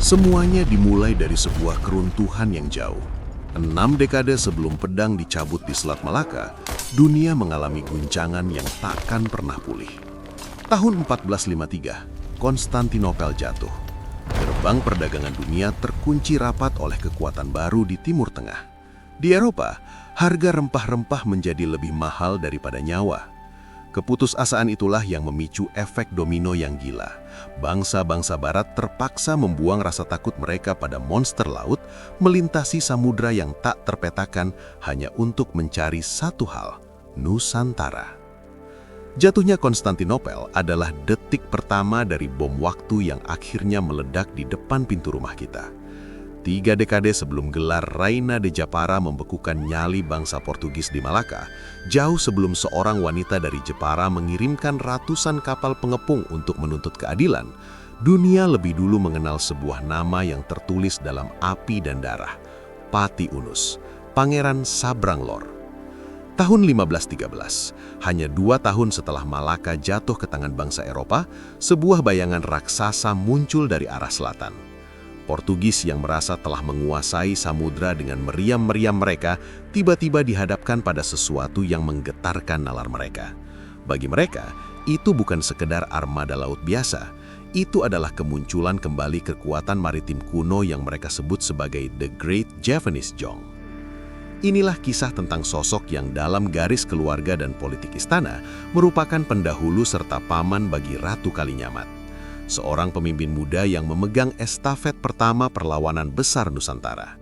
Semuanya dimulai dari sebuah keruntuhan yang jauh. 6 dekade sebelum pedang dicabut di Selat Malaka, dunia mengalami guncangan yang takkan pernah pulih. Tahun 1453, Konstantinopel jatuh. Gerbang perdagangan dunia terkunci rapat oleh kekuatan baru di Timur Tengah. Di Eropa, harga rempah-rempah menjadi lebih mahal daripada nyawa. Keputusasaan itulah yang memicu efek domino yang gila. Bangsa-bangsa barat terpaksa membuang rasa takut mereka pada monster laut, melintasi samudra yang tak terpetakan hanya untuk mencari satu hal, Nusantara. Jatuhnya Konstantinopel adalah detik pertama dari bom waktu yang akhirnya meledak di depan pintu rumah kita. 3 dekade sebelum gelar Rainha de Japara membekukan nyali bangsa Portugis di Malaka, jauh sebelum seorang wanita dari Jepara mengirimkan ratusan kapal pengepung untuk menuntut keadilan, dunia lebih dulu mengenal sebuah nama yang tertulis dalam api dan darah, Pati Unus, Pangeran Sabranglor. Tahun 1513, hanya 2 tahun setelah Malaka jatuh ke tangan bangsa Eropa, sebuah bayangan raksasa muncul dari arah selatan. Portugis yang merasa telah menguasai samudra dengan meriam-meriam mereka, tiba-tiba dihadapkan pada sesuatu yang menggetarkan nalar mereka. Bagi mereka, itu bukan sekedar armada laut biasa. Itu adalah kemunculan kembali kekuatan maritim kuno yang mereka sebut sebagai The Great Javanese Jong. Inilah kisah tentang sosok yang dalam garis keluarga dan politik istana merupakan pendahulu serta paman bagi Ratu Kalinyamat. Seorang pemimpin muda yang memegang estafet pertama perlawanan besar Nusantara.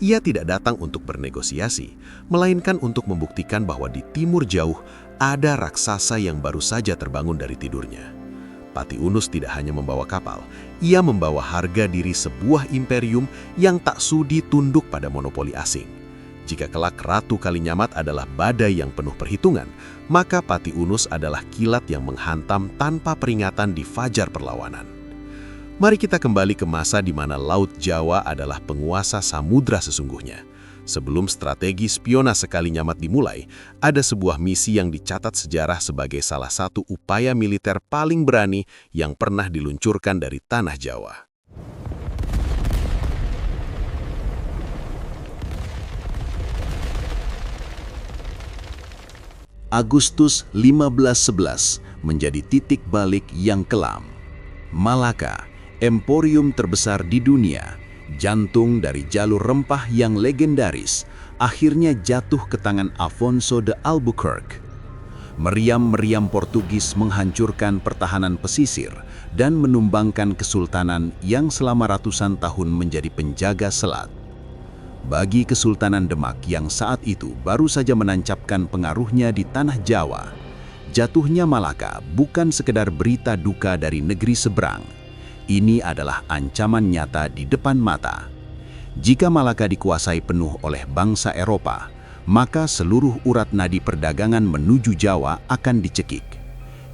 Ia tidak datang untuk bernegosiasi, melainkan untuk membuktikan bahwa di timur jauh ada raksasa yang baru saja terbangun dari tidurnya. Pati Unus tidak hanya membawa kapal, ia membawa harga diri sebuah imperium yang tak sudi tunduk pada monopoli asing. Jika kelak Ratu Kalinyamat adalah badai yang penuh perhitungan, maka Pati Unus adalah kilat yang menghantam tanpa peringatan di fajar perlawanan. Mari kita kembali ke masa di mana Laut Jawa adalah penguasa samudra sesungguhnya. Sebelum strategi spionase Kalinyamat dimulai, ada sebuah misi yang dicatat sejarah sebagai salah satu upaya militer paling berani yang pernah diluncurkan dari tanah Jawa. Agustus 1511 menjadi titik balik yang kelam. Malaka, emporium terbesar di dunia, jantung dari jalur rempah yang legendaris, akhirnya jatuh ke tangan Afonso de Albuquerque. Meriam-meriam Portugis menghancurkan pertahanan pesisir dan menumbangkan kesultanan yang selama ratusan tahun menjadi penjaga selat. Bagi Kesultanan Demak yang saat itu baru saja menancapkan pengaruhnya di tanah Jawa, jatuhnya Malaka bukan sekedar berita duka dari negeri seberang. Ini adalah ancaman nyata di depan mata. Jika Malaka dikuasai penuh oleh bangsa Eropa, maka seluruh urat nadi perdagangan menuju Jawa akan dicekik.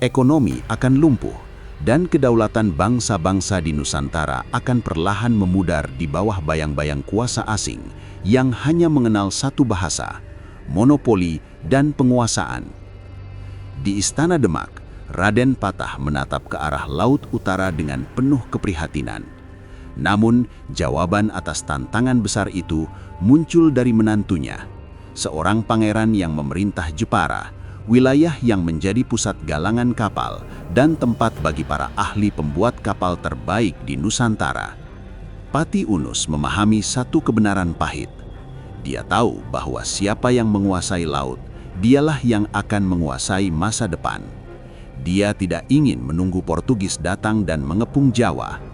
Ekonomi akan lumpuh, dan kedaulatan bangsa-bangsa di Nusantara akan perlahan memudar di bawah bayang-bayang kuasa asing yang hanya mengenal satu bahasa, monopoli dan penguasaan. Di Istana Demak, Raden Patah menatap ke arah laut utara dengan penuh keprihatinan. Namun, jawaban atas tantangan besar itu muncul dari menantunya, seorang pangeran yang memerintah Jepara, wilayah yang menjadi pusat galangan kapal dan tempat bagi para ahli pembuat kapal terbaik di Nusantara. Pati Unus memahami satu kebenaran pahit. Dia tahu bahwa siapa yang menguasai laut, dialah yang akan menguasai masa depan. Dia tidak ingin menunggu Portugis datang dan mengepung Jawa.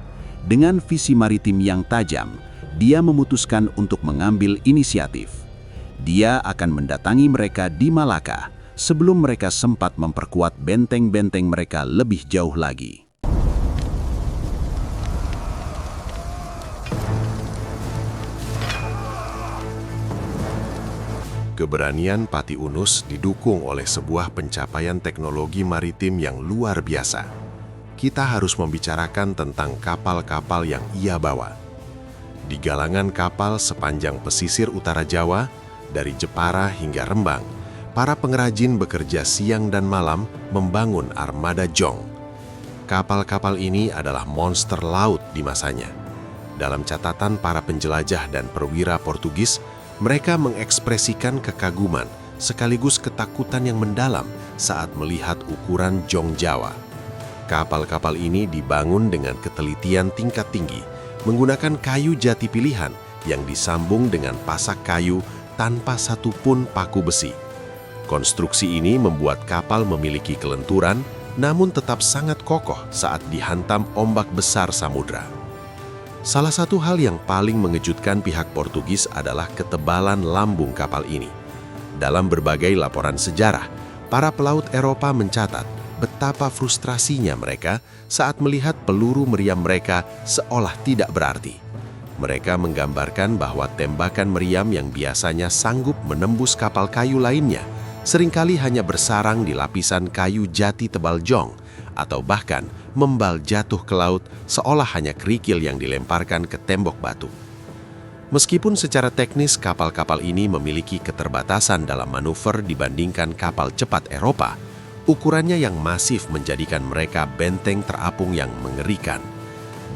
Dengan visi maritim yang tajam, dia memutuskan untuk mengambil inisiatif. Dia akan mendatangi mereka di Malaka sebelum mereka sempat memperkuat benteng-benteng mereka lebih jauh lagi. Keberanian Pati Unus didukung oleh sebuah pencapaian teknologi maritim yang luar biasa. Kita harus membicarakan tentang kapal-kapal yang ia bawa. Di galangan kapal sepanjang pesisir utara Jawa, dari Jepara hingga Rembang, para pengrajin bekerja siang dan malam membangun armada Jong. Kapal-kapal ini adalah monster laut di masanya. Dalam catatan para penjelajah dan perwira Portugis, mereka mengekspresikan kekaguman sekaligus ketakutan yang mendalam saat melihat ukuran jong Jawa. Kapal-kapal ini dibangun dengan ketelitian tingkat tinggi, menggunakan kayu jati pilihan yang disambung dengan pasak kayu tanpa satupun paku besi. Konstruksi ini membuat kapal memiliki kelenturan, namun tetap sangat kokoh saat dihantam ombak besar samudra. Salah satu hal yang paling mengejutkan pihak Portugis adalah ketebalan lambung kapal ini. Dalam berbagai laporan sejarah, para pelaut Eropa mencatat betapa frustrasinya mereka saat melihat peluru meriam mereka seolah tidak berarti. Mereka menggambarkan bahwa tembakan meriam yang biasanya sanggup menembus kapal kayu lainnya seringkali hanya bersarang di lapisan kayu jati tebal jong atau bahkan membal jatuh ke laut seolah hanya kerikil yang dilemparkan ke tembok batu. Meskipun secara teknis kapal-kapal ini memiliki keterbatasan dalam manuver dibandingkan kapal cepat Eropa, ukurannya yang masif menjadikan mereka benteng terapung yang mengerikan.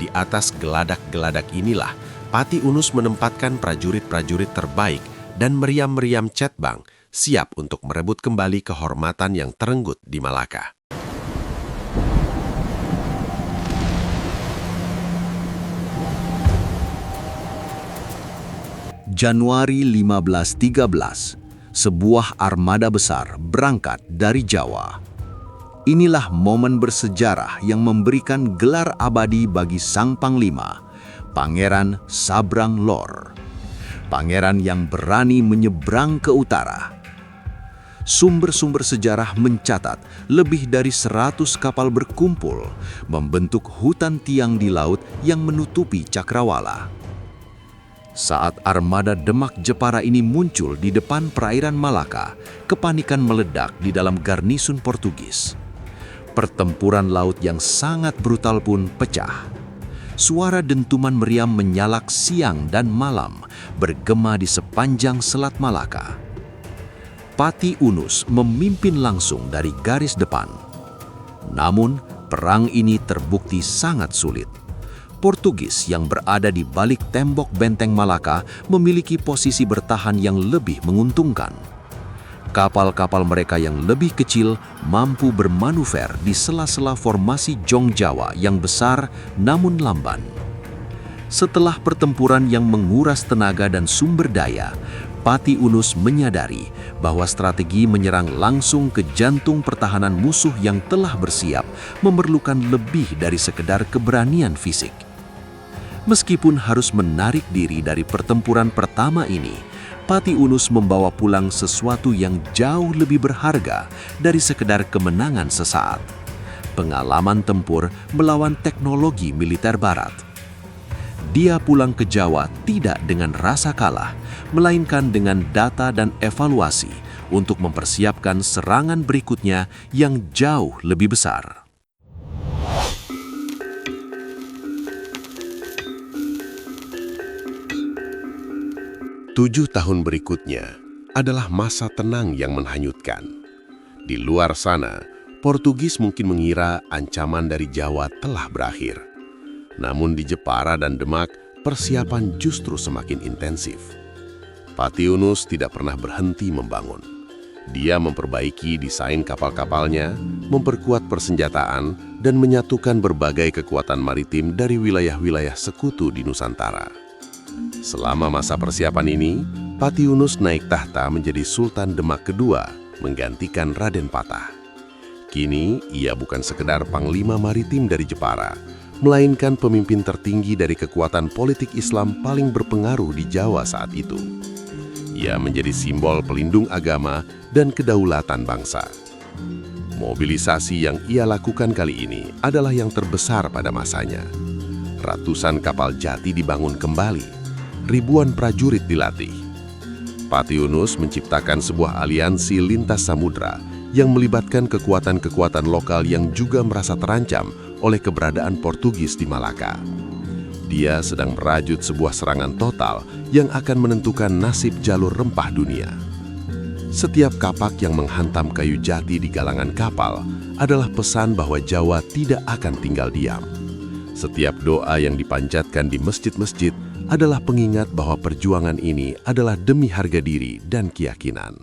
Di atas geladak-geladak inilah, Pati Unus menempatkan prajurit-prajurit terbaik dan meriam-meriam cetbang siap untuk merebut kembali kehormatan yang terenggut di Malaka. Januari 1513, sebuah armada besar berangkat dari Jawa. Inilah momen bersejarah yang memberikan gelar abadi bagi sang panglima, Pangeran Sabrang Lor. Pangeran yang berani menyeberang ke utara. Sumber-sumber sejarah mencatat lebih dari 100 kapal berkumpul, membentuk hutan tiang di laut yang menutupi cakrawala. Saat armada Demak Jepara ini muncul di depan perairan Malaka, kepanikan meledak di dalam garnisun Portugis. Pertempuran laut yang sangat brutal pun pecah. Suara dentuman meriam menyalak siang dan malam, bergema di sepanjang Selat Malaka. Pati Unus memimpin langsung dari garis depan. Namun, perang ini terbukti sangat sulit. Portugis yang berada di balik tembok benteng Malaka memiliki posisi bertahan yang lebih menguntungkan. Kapal-kapal mereka yang lebih kecil mampu bermanuver di sela-sela formasi jong Jawa yang besar namun lamban. Setelah pertempuran yang menguras tenaga dan sumber daya, Pati Unus menyadari bahwa strategi menyerang langsung ke jantung pertahanan musuh yang telah bersiap memerlukan lebih dari sekedar keberanian fisik. Meskipun harus menarik diri dari pertempuran pertama ini, Pati Unus membawa pulang sesuatu yang jauh lebih berharga dari sekedar kemenangan sesaat. Pengalaman tempur melawan teknologi militer barat. Dia pulang ke Jawa tidak dengan rasa kalah, melainkan dengan data dan evaluasi untuk mempersiapkan serangan berikutnya yang jauh lebih besar. 7 tahun berikutnya adalah masa tenang yang menghanyutkan. Di luar sana, Portugis mungkin mengira ancaman dari Jawa telah berakhir. Namun di Jepara dan Demak, persiapan justru semakin intensif. Pati Unus tidak pernah berhenti membangun. Dia memperbaiki desain kapal-kapalnya, memperkuat persenjataan, dan menyatukan berbagai kekuatan maritim dari wilayah-wilayah sekutu di Nusantara. Selama masa persiapan ini, Pati Unus naik tahta menjadi Sultan Demak kedua, menggantikan Raden Patah. Kini, ia bukan sekedar panglima maritim dari Jepara, melainkan pemimpin tertinggi dari kekuatan politik Islam paling berpengaruh di Jawa saat itu. Ia menjadi simbol pelindung agama dan kedaulatan bangsa. Mobilisasi yang ia lakukan kali ini adalah yang terbesar pada masanya. Ratusan kapal jati dibangun kembali. Ribuan prajurit dilatih. Pati Unus menciptakan sebuah aliansi lintas samudra yang melibatkan kekuatan-kekuatan lokal yang juga merasa terancam oleh keberadaan Portugis di Malaka. Dia sedang merajut sebuah serangan total yang akan menentukan nasib jalur rempah dunia. Setiap kapak yang menghantam kayu jati di galangan kapal adalah pesan bahwa Jawa tidak akan tinggal diam. Setiap doa yang dipanjatkan di masjid-masjid adalah pengingat bahwa perjuangan ini adalah demi harga diri dan keyakinan.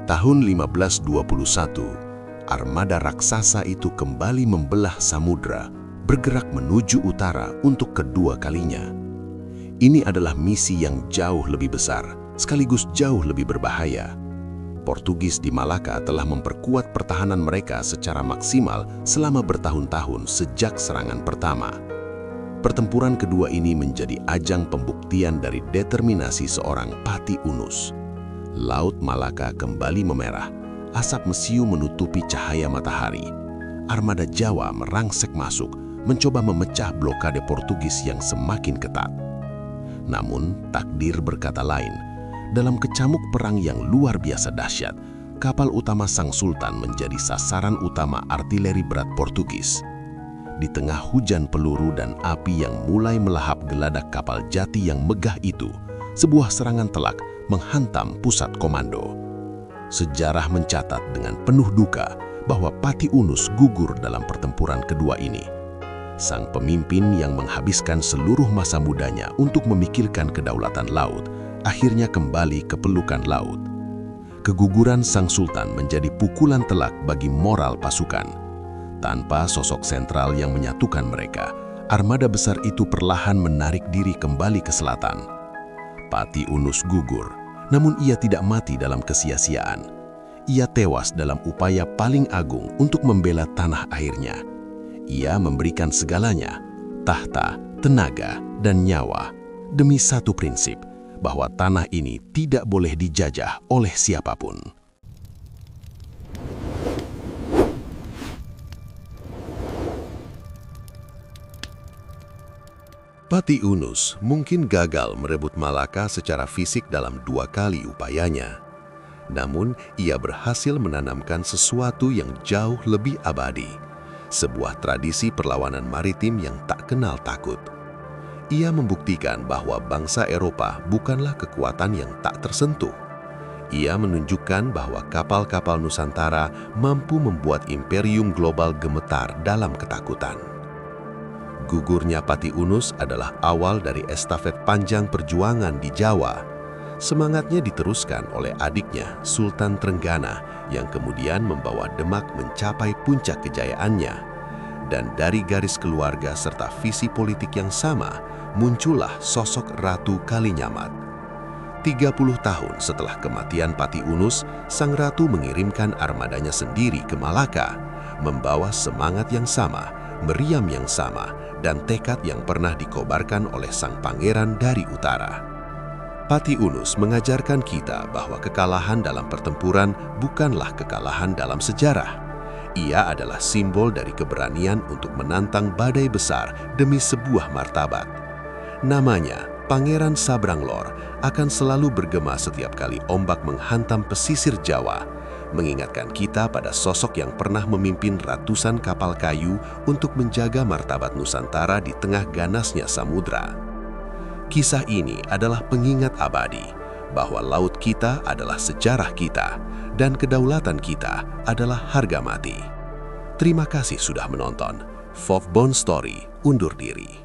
Tahun 1521, armada raksasa itu kembali membelah samudra, bergerak menuju utara untuk kedua kalinya. Ini adalah misi yang jauh lebih besar, sekaligus jauh lebih berbahaya. Portugis di Malaka telah memperkuat pertahanan mereka secara maksimal selama bertahun-tahun sejak serangan pertama. Pertempuran kedua ini menjadi ajang pembuktian dari determinasi seorang Pati Unus. Laut Malaka kembali memerah, asap mesiu menutupi cahaya matahari. Armada Jawa merangsek masuk, mencoba memecah blokade Portugis yang semakin ketat. Namun, takdir berkata lain. Dalam kecamuk perang yang luar biasa dahsyat, kapal utama Sang Sultan menjadi sasaran utama artileri berat Portugis. Di tengah hujan peluru dan api yang mulai melahap geladak kapal jati yang megah itu, sebuah serangan telak menghantam pusat komando. Sejarah mencatat dengan penuh duka bahwa Pati Unus gugur dalam pertempuran kedua ini. Sang pemimpin yang menghabiskan seluruh masa mudanya untuk memikirkan kedaulatan laut, akhirnya kembali ke pelukan laut. Keguguran Sang Sultan menjadi pukulan telak bagi moral pasukan. Tanpa sosok sentral yang menyatukan mereka, armada besar itu perlahan menarik diri kembali ke selatan. Pati Unus gugur, namun ia tidak mati dalam kesia-siaan. Ia tewas dalam upaya paling agung untuk membela tanah airnya. Ia memberikan segalanya, tahta, tenaga, dan nyawa, demi satu prinsip, bahwa tanah ini tidak boleh dijajah oleh siapapun. Pati Unus mungkin gagal merebut Malaka secara fisik dalam 2 kali upayanya. Namun, ia berhasil menanamkan sesuatu yang jauh lebih abadi, sebuah tradisi perlawanan maritim yang tak kenal takut. Ia membuktikan bahwa bangsa Eropa bukanlah kekuatan yang tak tersentuh. Ia menunjukkan bahwa kapal-kapal Nusantara mampu membuat imperium global gemetar dalam ketakutan. Gugurnya Pati Unus adalah awal dari estafet panjang perjuangan di Jawa. Semangatnya diteruskan oleh adiknya, Sultan Trenggana, yang kemudian membawa Demak mencapai puncak kejayaannya. Dan dari garis keluarga serta visi politik yang sama, muncullah sosok Ratu Kalinyamat. 30 tahun setelah kematian Pati Unus, Sang Ratu mengirimkan armadanya sendiri ke Malaka, membawa semangat yang sama, meriam yang sama, dan tekad yang pernah dikobarkan oleh sang pangeran dari utara. Pati Unus mengajarkan kita bahwa kekalahan dalam pertempuran bukanlah kekalahan dalam sejarah. Ia adalah simbol dari keberanian untuk menantang badai besar demi sebuah martabat. Namanya, Pangeran Sabranglor, akan selalu bergema setiap kali ombak menghantam pesisir Jawa, mengingatkan kita pada sosok yang pernah memimpin ratusan kapal kayu untuk menjaga martabat Nusantara di tengah ganasnya samudra. Kisah ini adalah pengingat abadi bahwa laut kita adalah sejarah kita dan kedaulatan kita adalah harga mati. Terima kasih sudah menonton. Fofbon Story undur diri.